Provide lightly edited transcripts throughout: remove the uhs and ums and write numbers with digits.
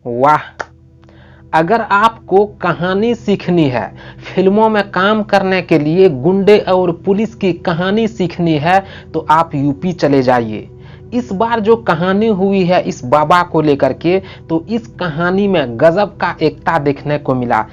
वाह! अगर आपको कहानी सीखनी है, फिल्मों में काम करने के लिए गुंडे और पुलिस की कहानी सीखनी है, तो आप यूपी चले जाइए। इस बार जो कहानी हुई है इस बाबा को लेकर के, तो इस कहानी में गजब का एकता देखने को मिला।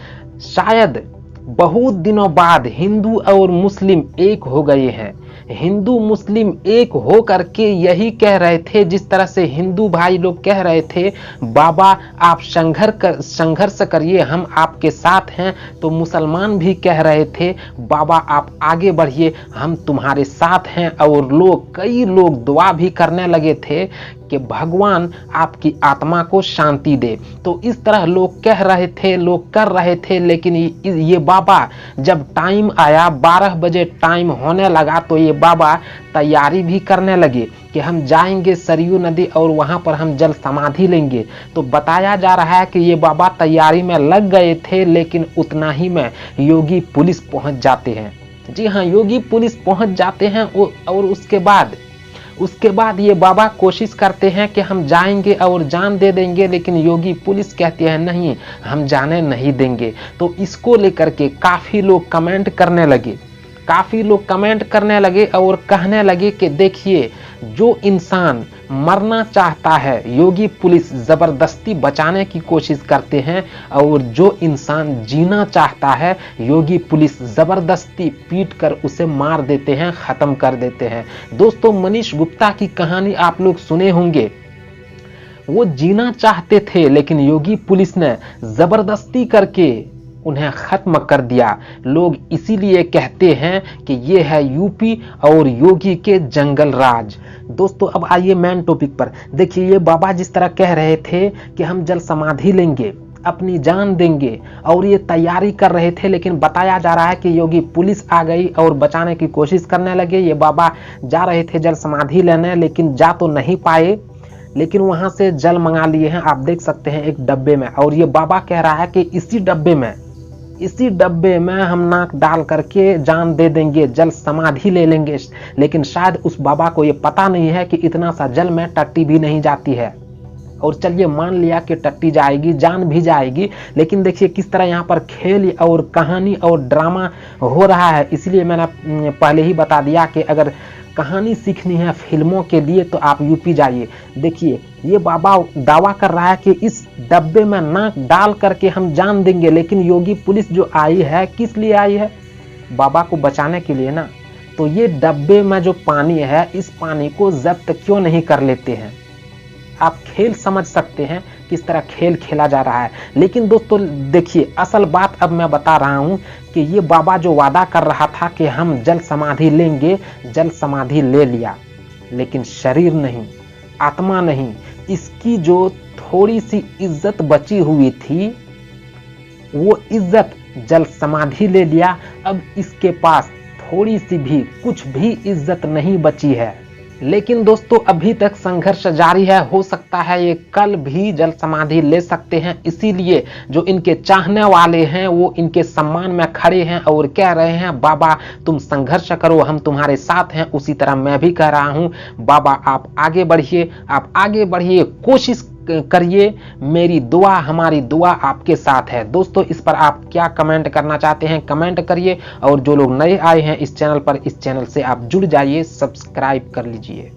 शायद बहुत दिनों बाद हिंदू और मुस्लिम एक हो गए हैं। हिंदू मुस्लिम एक हो करके यही कह रहे थे, जिस तरह से हिंदू भाई लोग कह रहे थे बाबा आप संघर्ष करिए, हम आपके साथ हैं, तो मुसलमान भी कह रहे थे बाबा आप आगे बढ़िए, हम तुम्हारे साथ हैं। और कई लोग दुआ भी करने लगे थे कि भगवान आपकी आत्मा को शांति दे। तो इस तरह लोग कह रहे थे, लोग कर रहे थे, लेकिन ये बाबा जब टाइम आया, 12 बजे टाइम होने लगा, तो ये बाबा तैयारी भी करने लगे कि हम जाएंगे सरयू नदी और वहां पर हम जल समाधि लेंगे। तो बताया जा रहा है कि ये बाबा तैयारी में लग गए थे, लेकिन उतना ही में योगी पुलिस पहुंच जाते हैं। जी हाँ, योगी पुलिस पहुंच जाते हैं और उसके बाद ये बाबा कोशिश करते हैं कि हम जाएंगे और जान दे देंगे, लेकिन योगी पुलिस कहती है नहीं, हम जाने नहीं देंगे। तो इसको लेकर के काफी लोग कमेंट करने लगे और कहने लगे कि देखिए, जो इंसान मरना चाहता है योगी पुलिस जबरदस्ती बचाने की कोशिश करते हैं, और जो इंसान जीना चाहता है योगी पुलिस जबरदस्ती पीट कर उसे मार देते हैं, खत्म कर देते हैं। दोस्तों, मनीष गुप्ता की कहानी आप लोग सुने होंगे। वो जीना चाहते थे, लेकिन योगी पुलिस ने जबरदस्ती करके उन्हें खत्म कर दिया। लोग इसीलिए कहते हैं कि ये है यूपी और योगी के जंगल राज। दोस्तों, अब आइए मेन टॉपिक पर। देखिए, ये बाबा जिस तरह कह रहे थे कि हम जल समाधि लेंगे, अपनी जान देंगे, और ये तैयारी कर रहे थे, लेकिन बताया जा रहा है कि योगी पुलिस आ गई और बचाने की कोशिश करने लगे। ये बाबा जा रहे थे जल समाधि लेने, लेकिन जा तो नहीं पाए, लेकिन वहां से जल मंगा लिए हैं, आप देख सकते हैं, एक डब्बे में। और ये बाबा कह रहा है कि इसी डब्बे में हम नाक डाल करके जान दे देंगे, जल समाधि ले लेंगे। लेकिन शायद उस बाबा को ये पता नहीं है कि इतना सा जल में टट्टी भी नहीं जाती है। और चलिए मान लिया कि टट्टी जाएगी, जान भी जाएगी, लेकिन देखिए किस तरह यहाँ पर खेल और कहानी और ड्रामा हो रहा है। इसलिए मैंने पहले ही बता दिया कि अगर कहानी सीखनी है फिल्मों के लिए तो आप यूपी जाइए। देखिए, ये बाबा दावा कर रहा है कि इस डब्बे में नाक डाल करके हम जान देंगे, लेकिन योगी पुलिस जो आई है किस लिए आई है? बाबा को बचाने के लिए ना। तो ये डब्बे में जो पानी है, इस पानी को जब्त क्यों नहीं कर लेते हैं? आप खेल समझ सकते हैं किस तरह खेल खेला जा रहा है। लेकिन दोस्तों देखिए, असल बात अब मैं बता रहा हूं कि ये बाबा जो वादा कर रहा था कि हम जल समाधि लेंगे, जल समाधि ले लिया, लेकिन शरीर नहीं, आत्मा नहीं, इसकी जो थोड़ी सी इज्जत बची हुई थी, वो इज्जत जल समाधि ले लिया। अब इसके पास थोड़ी सी भी, कुछ भी इज्जत नहीं बची है। लेकिन दोस्तों अभी तक संघर्ष जारी है, हो सकता है ये कल भी जल समाधि ले सकते हैं। इसीलिए जो इनके चाहने वाले हैं वो इनके सम्मान में खड़े हैं और कह रहे हैं बाबा तुम संघर्ष करो, हम तुम्हारे साथ हैं। उसी तरह मैं भी कह रहा हूं, बाबा आप आगे बढ़िए, कोशिश करिए, मेरी दुआ, हमारी दुआ आपके साथ है। दोस्तों इस पर आप क्या कमेंट करना चाहते हैं, कमेंट करिए। और जो लोग नए आए हैं इस चैनल पर, इस चैनल से आप जुड़ जाइए, सब्सक्राइब कर लीजिए।